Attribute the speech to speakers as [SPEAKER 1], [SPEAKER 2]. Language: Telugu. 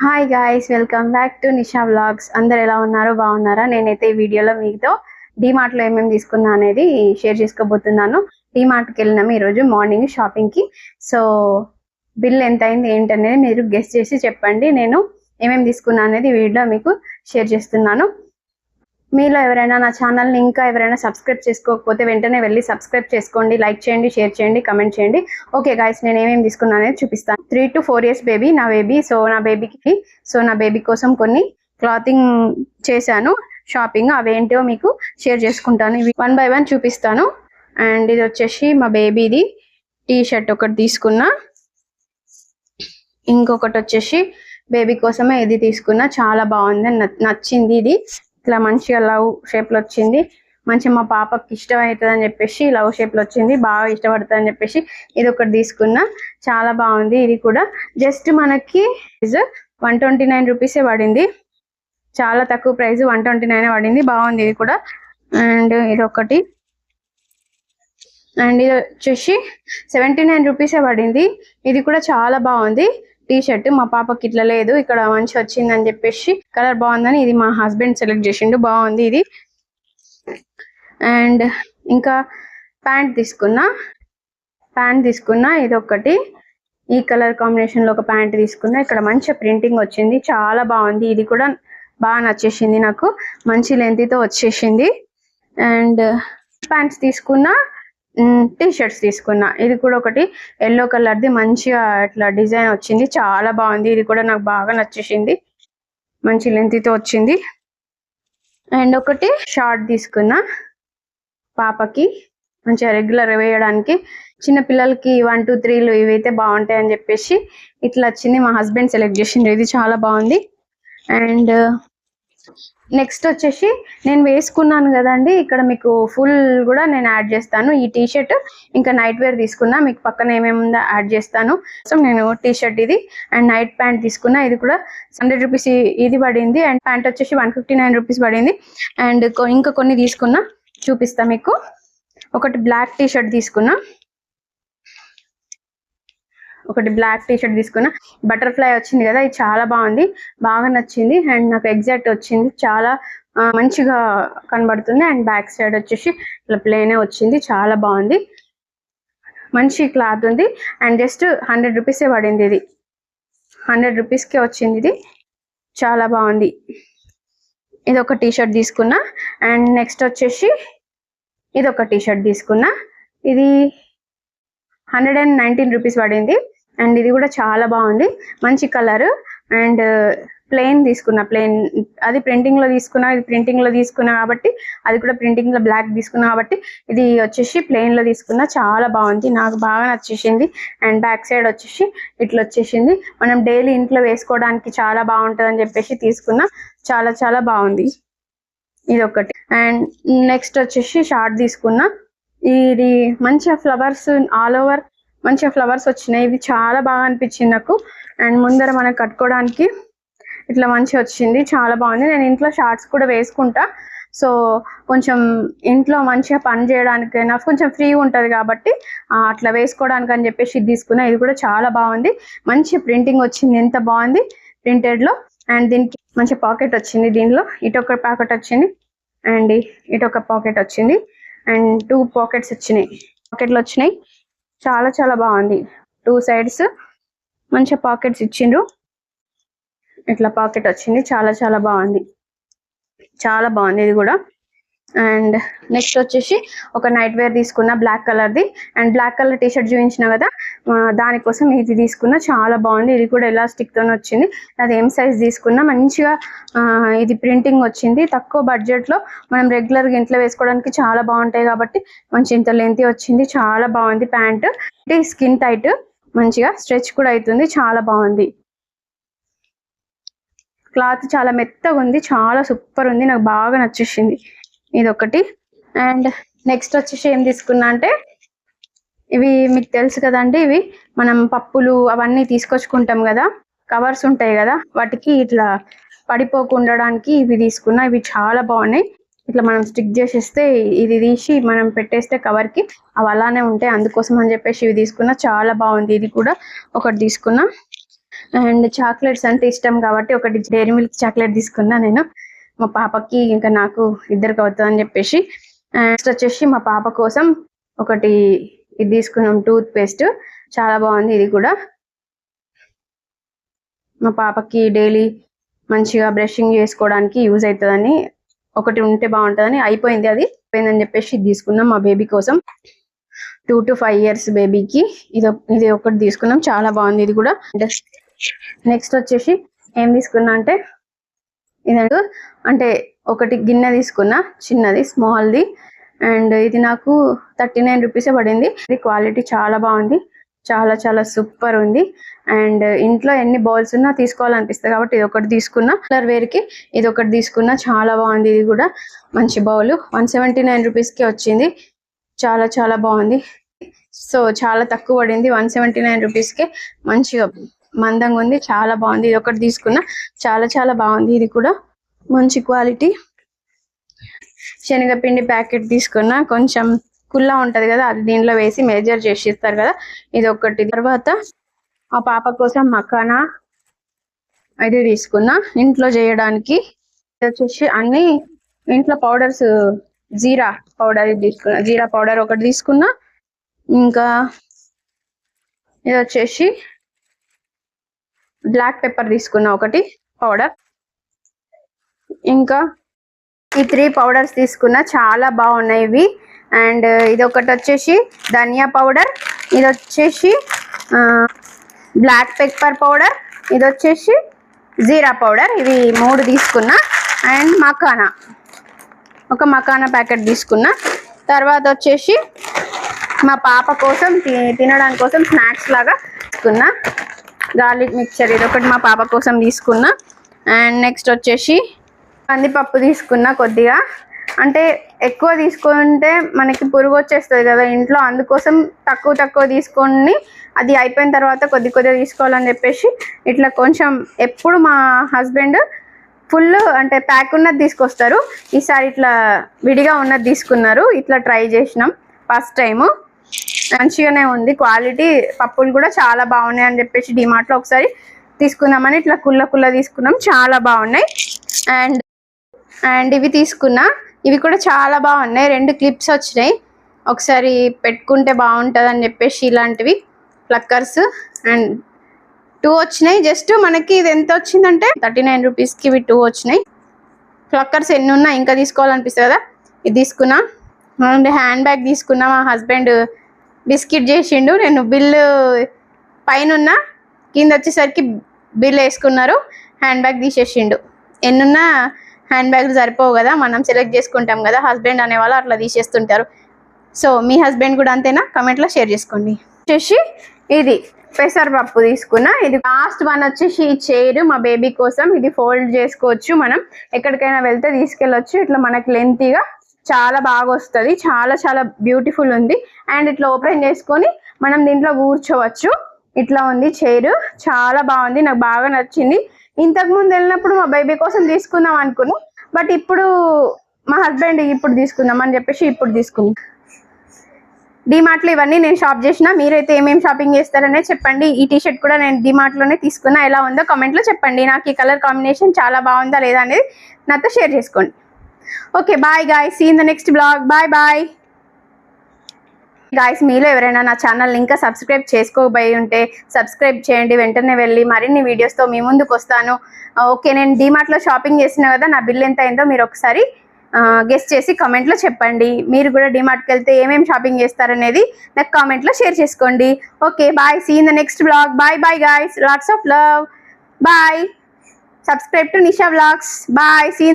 [SPEAKER 1] Hi guys, welcome back to Nisha vlogs. అందరు ఎలా ఉన్నారో బాగున్నారా? నేనైతే ఈ వీడియోలో మీతో డీమార్ట్లో ఏమేమి తీసుకున్నా అనేది షేర్ చేసుకోబోతున్నాను. డీమార్ట్కి వెళ్ళినాము ఈరోజు మార్నింగ్ షాపింగ్కి. సో బిల్ ఎంత అయింది ఏంటనేది మీరు గెస్ చేసి చెప్పండి. నేను ఏమేమి తీసుకున్నా అనేది ఈ వీడియోలో మీకు షేర్ చేస్తున్నాను. మీలో ఎవరైనా నా ఛానల్ని ఇంకా ఎవరైనా సబ్స్క్రైబ్ చేసుకోకపోతే వెంటనే వెళ్ళి సబ్స్క్రైబ్ చేసుకోండి, లైక్ చేయండి, షేర్ చేయండి, కమెంట్ చేయండి. ఓకే గాయ్స్, నేను ఏమేమి తీసుకున్నా అనేది చూపిస్తాను. 3 to 4 years బేబీ, నా బేబీ. నా బేబీ కోసం కొన్ని క్లాతింగ్ చేశాను షాపింగ్. అవేంటో మీకు షేర్ చేసుకుంటాను. ఇవి 1 by 1 చూపిస్తాను. అండ్ ఇది వచ్చేసి మా బేబీది టీ షర్ట్ ఒకటి తీసుకున్నా. ఇంకొకటి వచ్చేసి బేబీ కోసమే ఇది తీసుకున్నా. చాలా బాగుంది, నచ్చింది. ఇది ఇట్లా మంచిగా లవ్ షేప్ లో వచ్చింది. మంచిగా మా పాపకి ఇష్టం అవుతుంది అని చెప్పేసి లవ్ షేప్ లో వచ్చింది. బాగా ఇష్టపడుతుంది అని చెప్పేసి ఇది ఒకటి తీసుకున్నా. చాలా బాగుంది. ఇది కూడా జస్ట్ మనకి 129 రూపీసే పడింది. చాలా తక్కువ ప్రైస్, 129 పడింది. బాగుంది ఇది కూడా. అండ్ ఇది ఒకటి. అండ్ ఇది వచ్చేసి 79 రూపీసే పడింది. ఇది కూడా చాలా బాగుంది. టీ షర్ట్ మా పాపకి ఇట్లా లేదు, ఇక్కడ మంచి వచ్చింది అని చెప్పేసి కలర్ బాగుందని ఇది మా హస్బెండ్ సెలెక్ట్ చేసిండు. బాగుంది ఇది. అండ్ ఇంకా ప్యాంట్ తీసుకున్నా. ఇది ఒకటి. ఈ కలర్ కాంబినేషన్ లో ఒక ప్యాంట్ తీసుకున్నా. ఇక్కడ మంచి ప్రింటింగ్ వచ్చింది, చాలా బాగుంది. ఇది కూడా బాగా నచ్చేసింది నాకు, మంచి లెంత్ తో వచ్చేసింది. అండ్ ప్యాంట్స్ తీసుకున్నా, టీ షర్ట్స్ తీసుకున్నా. ఇది కూడా ఒకటి ఎల్లో కలర్ది, మంచిగా ఇట్లా డిజైన్ వచ్చింది, చాలా బాగుంది. ఇది కూడా నాకు బాగా నచ్చేసింది, మంచి లెంత్ తో వచ్చింది. అండ్ ఒకటి షార్ట్ తీసుకున్నా పాపకి, మంచిగా రెగ్యులర్ వేయడానికి. చిన్న పిల్లలకి 1, 2, 3 ఇవైతే బాగుంటాయి అని చెప్పేసి ఇట్లా వచ్చింది. మా హస్బెండ్ సెలెక్ట్ చేసింది. ఇది చాలా బాగుంది. అండ్ నెక్స్ట్ వచ్చేసి నేను వేసుకున్నాను కదండి, ఇక్కడ మీకు ఫుల్ కూడా నేను యాడ్ చేస్తాను. ఈ టీ షర్ట్ ఇంకా నైట్ వేర్ తీసుకున్నా, మీకు పక్కన ఏమేమి ఉందో యాడ్ చేస్తాను. సో నేను టీ షర్ట్ ఇది అండ్ నైట్ ప్యాంట్ తీసుకున్నా. ఇది కూడా 100 రూపీస్ ఇది పడింది. అండ్ ప్యాంట్ వచ్చేసి 159 రూపీస్ పడింది. అండ్ ఇంకా కొన్ని తీసుకున్నా, చూపిస్తా మీకు. ఒకటి బ్లాక్ టీ షర్ట్ తీసుకున్నా, బటర్ఫ్లై వచ్చింది కదా, ఇది చాలా బాగుంది, బాగా నచ్చింది. అండ్ నాకు ఎగ్జాక్ట్ వచ్చింది, చాలా మంచిగా కనబడుతుంది. అండ్ బ్యాక్ సైడ్ వచ్చేసి ఇట్లా ప్లేనే వచ్చింది, చాలా బాగుంది, మంచి క్లాత్ ఉంది. అండ్ జస్ట్ 100 రూపీసే పడింది. ఇది 100 రూపీస్కే వచ్చింది. ఇది చాలా బాగుంది. ఇది ఒక టీ షర్ట్ తీసుకున్నా. అండ్ నెక్స్ట్ వచ్చేసి ఇది ఒక టీ షర్ట్ తీసుకున్నా. ఇది 119 రూపీస్ పడింది. అండ్ ఇది కూడా చాలా బాగుంది, మంచి కలర్. అండ్ ప్లెయిన్ తీసుకున్నా, అది ప్రింటింగ్ లో తీసుకున్నా, ఇది ప్రింటింగ్ లో తీసుకున్నా కాబట్టి, అది కూడా ప్రింటింగ్ లో బ్లాక్ తీసుకున్నా కాబట్టి ఇది వచ్చేసి ప్లెయిన్ లో తీసుకున్నా. చాలా బాగుంది, నాకు బాగా నచ్చేసింది. అండ్ బ్యాక్ సైడ్ వచ్చేసి ఇట్లా వచ్చేసింది. మనం డైలీ ఇంట్లో వేసుకోవడానికి చాలా బాగుంటుంది అని చెప్పేసి తీసుకున్నా. చాలా చాలా బాగుంది. ఇది ఒకటి. అండ్ నెక్స్ట్ వచ్చేసి షార్ట్ తీసుకున్నా. ఇది మంచిగా ఫ్లవర్స్ ఆల్ ఓవర్ మంచిగా ఫ్లవర్స్ వచ్చినాయి. ఇది చాలా బాగా అనిపించింది నాకు. అండ్ ముందర మనకు కట్టుకోవడానికి ఇట్లా మంచిగా వచ్చింది, చాలా బాగుంది. నేను ఇంట్లో షార్ట్స్ కూడా వేసుకుంటా. సో కొంచెం ఇంట్లో మంచిగా పని చేయడానికైనా కొంచెం ఫ్రీగా ఉంటుంది కాబట్టి అట్లా వేసుకోవడానికి అని చెప్పేసి ఇది తీసుకున్నా. ఇది కూడా చాలా బాగుంది, మంచి ప్రింటింగ్ వచ్చింది, ఎంత బాగుంది ప్రింటెడ్ లో. అండ్ దీనికి మంచి పాకెట్ వచ్చింది. దీనిలో ఇటొక పాకెట్ వచ్చింది అండ్ ఇటొక పాకెట్ వచ్చింది. అండ్ 2 పాకెట్స్ పాకెట్లు వచ్చినాయి. చాలా చాలా బాగుంది. 2 సైడ్స్ మంచిగా పాకెట్స్ ఇచ్చిండ్రు. ఇట్లా పాకెట్ వచ్చింది, చాలా చాలా బాగుంది, చాలా బాగుంది ఇది కూడా. అండ్ నెక్స్ట్ వచ్చేసి ఒక నైట్ వేర్ తీసుకున్నా, బ్లాక్ కలర్ది. And black colour T shirt చూపించిన కదా, దానికోసం ఇది తీసుకున్నా. చాలా బాగుంది. ఇది కూడా ఎలాస్టిక్ తోనే వచ్చింది. అది ఏం సైజ్ తీసుకున్నా, మంచిగా ఇది ప్రింటింగ్ వచ్చింది. తక్కువ బడ్జెట్ లో మనం రెగ్యులర్గా ఇంట్లో వేసుకోవడానికి చాలా బాగుంటాయి కాబట్టి మంచి ఇంత లెంత్ వచ్చింది, చాలా బాగుంది. ప్యాంట్ అంటే స్కిన్ టైట్, మంచిగా స్ట్రెచ్ కూడా అవుతుంది, చాలా బాగుంది. క్లాత్ చాలా మెత్తగా ఉంది, చాలా సూపర్ ఉంది, నాకు బాగా నచ్చేసింది. ఇది ఒకటి. అండ్ నెక్స్ట్ వచ్చేసి ఏం తీసుకున్నా అంటే, ఇవి మీకు తెలుసు కదండి, ఇవి మనం పప్పులు అవన్నీ తీసుకొచ్చుకుంటాం కదా, కవర్స్ ఉంటాయి కదా, వాటికి ఇట్లా పడిపోకుండడానికి ఇవి తీసుకున్నా. ఇవి చాలా బాగున్నాయి. ఇట్లా మనం స్టిక్ చేసేస్తే ఇది తీసి మనం పెట్టేస్తే కవర్ కి అవి అలానే ఉంటాయి. అందుకోసం అని చెప్పేసి ఇవి తీసుకున్నా, చాలా బాగుంది. ఇది కూడా ఒకటి తీసుకున్నా. అండ్ చాక్లెట్స్ అంటే ఇష్టం కాబట్టి ఒకటి డైరీ మిల్క్ చాక్లెట్ తీసుకున్నా నేను, మా పాపకి ఇంకా నాకు ఇద్దరికి అవుతుందని చెప్పేసి. నెక్స్ట్ వచ్చేసి మా పాప కోసం ఒకటి ఇది తీసుకున్నాం, టూత్ పేస్ట్. చాలా బాగుంది ఇది కూడా. మా పాపకి డైలీ మంచిగా బ్రషింగ్ చేసుకోవడానికి యూజ్ అవుతుందని, ఒకటి ఉంటే బాగుంటుందని, అయిపోయింది అది అయిపోయిందని చెప్పేసి ఇది తీసుకున్నాం మా బేబీ కోసం. 2 to 5 years బేబీకి ఇది ఒకటి తీసుకున్నాం, చాలా బాగుంది ఇది కూడా. నెక్స్ట్ వచ్చేసి ఏం తీసుకున్నా అంటే ఇదంటే అంటే ఒకటి గిన్నె తీసుకున్నా, చిన్నది స్మాల్ది. అండ్ ఇది నాకు 39 రూపీసే పడింది. ఇది క్వాలిటీ చాలా బాగుంది, చాలా చాలా సూపర్ ఉంది. అండ్ ఇంట్లో ఎన్ని బౌల్స్ ఉన్నా తీసుకోవాలనిపిస్తుంది కాబట్టి ఇది ఒకటి తీసుకున్నా. కలర్ వేర్కి ఇది ఒకటి తీసుకున్నా, చాలా బాగుంది ఇది కూడా. మంచి బౌల్ 179 రూపీస్కి వచ్చింది, చాలా చాలా బాగుంది. సో చాలా తక్కువ పడింది, 179 రూపీస్కే మంచిగా మందంగా ఉంది, చాలా బాగుంది. ఇది ఒకటి తీసుకున్నా, చాలా చాలా బాగుంది ఇది కూడా, మంచి క్వాలిటీ. శనగపిండి ప్యాకెట్ తీసుకున్నా, కొంచెం కుల్లా ఉంటది కదా, అది దీనిలో వేసి మెజర్ చేసి ఇస్తారు కదా, ఇది ఒకటి. తర్వాత ఆ పాప కోసం మకానా ఇది తీసుకున్నా ఇంట్లో చేయడానికి. ఇది వచ్చేసి అన్ని ఇంట్లో పౌడర్స్, జీరా పౌడర్ ఇది తీసుకున్నా, జీరా పౌడర్ ఒకటి తీసుకున్నా. ఇంకా ఇది వచ్చేసి బ్లాక్ పెప్పర్ తీసుకున్నా ఒకటి పౌడర్. ఇంకా ఈ 3 పౌడర్స్ తీసుకున్నా, చాలా బాగున్నాయి ఇవి. అండ్ ఇది ఒకటి వచ్చేసి ధనియా పౌడర్, ఇది వచ్చేసి బ్లాక్ పెప్పర్ పౌడర్, ఇది వచ్చేసి జీరా పౌడర్. ఇవి 3 తీసుకున్నా. అండ్ మకానా, ఒక మకానా ప్యాకెట్ తీసుకున్నా. తర్వాత వచ్చేసి మా పాప కోసం తినడానికి కోసం స్నాక్స్ లాగా తీసుకున్నా, గార్లిక్ మిక్చర్, ఇది ఒకటి మా పాప కోసం తీసుకున్నా. అండ్ నెక్స్ట్ వచ్చేసి కందిపప్పు తీసుకున్నా కొద్దిగా, అంటే ఎక్కువ తీసుకుంటే మనకి పురుగు వచ్చేస్తుంది కదా ఇంట్లో, అందుకోసం తక్కువ తీసుకొని అది అయిపోయిన తర్వాత కొద్దిగా తీసుకోవాలని చెప్పేసి ఇట్లా కొంచెం. ఎప్పుడు మా హస్బెండ్ ఫుల్ అంటే ప్యాక్ ఉన్నది తీసుకొస్తారు, ఈసారి ఇట్లా విడిగా ఉన్నది తీసుకున్నారు. ఇట్లా ట్రై చేసినాం ఫస్ట్ టైము, మంచిగానే ఉంది క్వాలిటీ. పప్పులు కూడా చాలా బాగున్నాయి అని చెప్పేసి డిమార్ట్లో ఒకసారి తీసుకుందామని ఇట్లా కుల్ల తీసుకున్నాం, చాలా బాగున్నాయి. అండ్ ఇవి తీసుకున్నా, ఇవి కూడా చాలా బాగున్నాయి. 2 క్లిప్స్ వచ్చినాయి, ఒకసారి పెట్టుకుంటే బాగుంటుంది అని చెప్పేసి ఇలాంటివి ప్లక్కర్స్. అండ్ 2 వచ్చినాయి. జస్ట్ మనకి ఇది ఎంత వచ్చిందంటే 39 రూపీస్కి ఇవి 2 వచ్చినాయి. ప్లక్కర్స్ ఎన్ని ఉన్నా ఇంకా తీసుకోవాలనిపిస్తుంది కదా, ఇది తీసుకున్నా. అండ్ హ్యాండ్ బ్యాగ్ తీసుకున్నా, మా హస్బెండ్ బిస్కెట్ చేసిండు, నేను బిల్లు పైన కింద వచ్చేసరికి బిల్ వేసుకున్నారు, హ్యాండ్ బ్యాగ్ తీసేసిండు. ఎన్నున్నా హ్యాండ్ బ్యాగ్లు సరిపోవు కదా, మనం సెలెక్ట్ చేసుకుంటాం కదా, హస్బెండ్ అనేవాళ్ళు అట్లా తీసేస్తుంటారు. సో మీ హస్బెండ్ కూడా అంతేనా, కమెంట్లో షేర్ చేసుకోండి. వచ్చేసి ఇది పెసరపప్పు తీసుకున్నా. ఇది లాస్ట్ వన్ వచ్చేసి ఈ చైర్ మా బేబీ కోసం, ఇది ఫోల్డ్ చేసుకోవచ్చు, మనం ఎక్కడికైనా వెళ్తే తీసుకెళ్ళొచ్చు. ఇట్లా మనకి లెంతీగా చాలా బాగా వస్తుంది, చాలా చాలా బ్యూటిఫుల్ ఉంది. అండ్ ఇట్లా ఓపెన్ చేసుకొని మనం దీంట్లో కూర్చోవచ్చు. ఇట్లా ఉంది చైర్, చాలా బాగుంది, నాకు బాగా నచ్చింది. ఇంతకు ముందు వెళ్ళినప్పుడు మా బేబీ కోసం తీసుకుందాం అనుకున్నా, బట్ ఇప్పుడు మా హస్బెండ్ ఇప్పుడు తీసుకుందాం అని చెప్పేసి ఇప్పుడు తీసుకున్నాం. డిమార్ట్లో ఇవన్నీ నేను షాప్ చేసిన, మీరైతే ఏమేమి షాపింగ్ చేస్తారనే చెప్పండి. ఈ టీషర్ట్ కూడా నేను డిమార్ట్లోనే తీసుకున్నా, ఎలా ఉందో కామెంట్లో చెప్పండి. నాకు ఈ కలర్ కాంబినేషన్ చాలా బాగుందా లేదా అనేది నాతో షేర్ చేసుకోండి. Okay bye guys, see in the next blog. Bye guys. మీలో ఎవరైనా నా ఛానల్ ఇంకా సబ్స్క్రైబ్ చేసుకోబోయి ఉంటే సబ్స్క్రైబ్ చేయండి, వెంటనే వెళ్ళి మరిన్ని వీడియోస్తో మీ ముందుకు వస్తాను. ఓకే, నేను డిమార్ట్లో షాపింగ్ చేసిన కదా, నా బిల్ ఎంత అయిందో మీరు ఒకసారి గెస్ చేసి కామెంట్లో చెప్పండి. మీరు కూడా డిమార్ట్కి వెళ్తే ఏమేమి షాపింగ్ చేస్తారనేది నాకు కామెంట్లో షేర్ చేసుకోండి. Okay bye, see in the next blog. Bye guys, lots of love. Bye, subscribe to Nisha vlogs. Bye, see